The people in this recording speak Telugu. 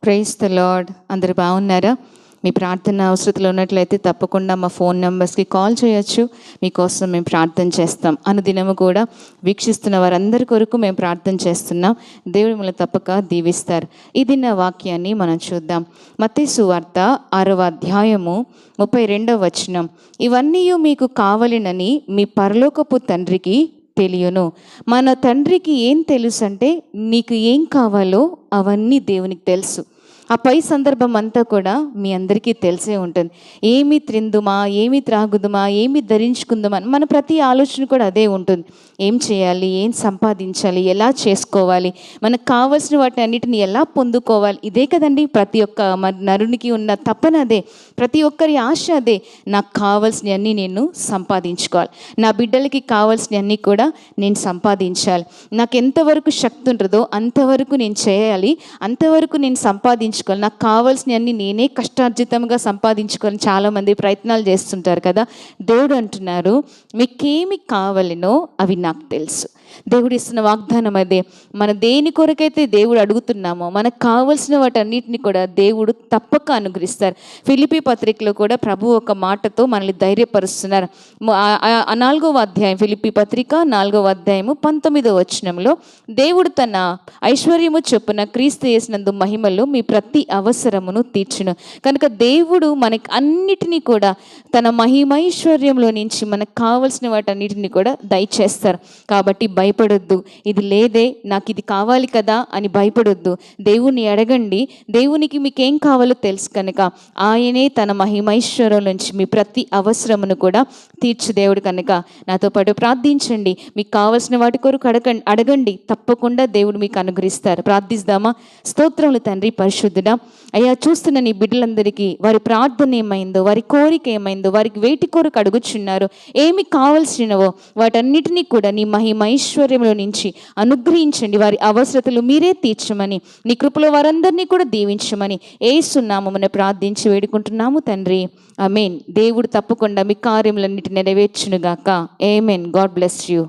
Praise the lord. అందరు బాగున్నారా? మీ ప్రార్థన అవసరతలు ఉన్నట్లయితే తప్పకుండా మా ఫోన్ నెంబర్స్కి కాల్ చేయొచ్చు. మీకోసం మేము ప్రార్థన చేస్తాం. అనుదినము కూడా వీక్షిస్తున్న వారందరి కొరకు మేము ప్రార్థన చేస్తున్నాం. దేవుడు మిమ్మల్ని తప్పక దీవిస్తారు. ఈ దిన వాక్యాన్ని మనం చూద్దాం. మత్తయి సువార్త 6వ అధ్యాయము 32వ వచనం. ఇవన్నీ మీకు కావలెనని మీ పరలోకపు తండ్రికి తెలియను. మన తండ్రికి ఏం తెలుసు అంటే, నీకు ఏం కావాలో అవన్నీ దేవునికి తెలుసు. ఆ పై సందర్భం అంతా కూడా మీ అందరికీ తెలిసే ఉంటుంది. ఏమి త్రిందుమా, ఏమి త్రాగుదుమా, ఏమి ధరించుకుందామా, మన ప్రతి ఆలోచన కూడా అదే ఉంటుంది. ఏం చేయాలి, ఏం సంపాదించాలి, ఎలా చేసుకోవాలి, మనకు కావాల్సిన వాటిని అన్నిటిని ఎలా పొందుకోవాలి, ఇదే కదండి ప్రతి ఒక్క నరునికి ఉన్న తపన అదే. ప్రతి ఒక్కరి ఆశ అదే. నాకు కావాల్సినవన్నీ నేను సంపాదించుకోవాలి, నా బిడ్డలకి కావాల్సినవన్నీ కూడా నేను సంపాదించాలి, నాకు ఎంతవరకు శక్తి ఉంటుందో అంతవరకు నేను చేయాలి, అంతవరకు నేను సంపాదించుకోవాలి, నాకు కావాల్సినవన్నీ నేనే కష్టార్జితంగా సంపాదించుకోవాలని చాలామంది ప్రయత్నాలు చేస్తుంటారు కదా. దేవుడు అంటున్నారు, మీకేమి కావాలనో అవి నాకు తెలుసు. దేవుడు ఇస్తున్న వాగ్దానం అదే. మన దేని కొరకైతే దేవుడు అడుగుతున్నామో మనకు కావలసిన వాటన్నిటిని కూడా దేవుడు తప్పక అనుగ్రహిస్తారు. ఫిలిప్పీ పత్రికలో కూడా ప్రభు ఒక మాటతో మనల్ని ధైర్యపరుస్తున్నారు. 4వ అధ్యాయం, ఫిలిప్పీ పత్రిక 4వ అధ్యాయము 19వ వచనంలో, దేవుడు తన ఐశ్వర్యము చొప్పున క్రీస్తు యేసునందు మహిమలో మీ ప్రతి అవసరమును తీర్చును. కనుక దేవుడు మనకి అన్నిటినీ కూడా తన మహిమైశ్వర్యంలో నుంచి మనకు కావలసిన వాటన్నిటిని కూడా దయచేస్తారు. కాబట్టి భయపడొద్దు. ఇది లేదే, నాకు ఇది కావాలి కదా అని భయపడొద్దు. దేవుని అడగండి. దేవునికి మీకేం కావాలో తెలుసు కనుక ఆయనే తన మహిమైశ్వర్యం నుంచి మీ ప్రతి అవసరమును కూడా తీర్చు దేవుడు. కనుక నాతో పాటు ప్రార్థించండి. మీకు కావలసిన వాటి కొరకు అడగండి, తప్పకుండా దేవుడు మీకు అనుగ్రహిస్తారు. ప్రార్థిస్తామా? స్తోత్రములు తండ్రి, పరిశుద్ధుడా. అయ్యా, చూస్తున్న నీ బిడ్డలందరికీ వారి ప్రార్థన ఏమైందో, వారి కోరిక ఏమైందో, వారికి వేటి కొరకు అడుగుచున్నారు, ఏమి కావాల్సినవో వాటన్నిటినీ కూడా నీ మహిమైశ్వర్యంలో నుంచి అనుగ్రహించండి. వారి అవసరతలు మీరే తీర్చమని, నీ కృపలో వారందరినీ కూడా దీవించమని యేసు నామమున ప్రార్థించి వేడుకుంటున్నాము తండ్రి. ఆమేన్. దేవుడు తప్పకుండా మీ కార్యములన్నిటి నెరవేర్చునుగాక. ఆమేన్. God bless you.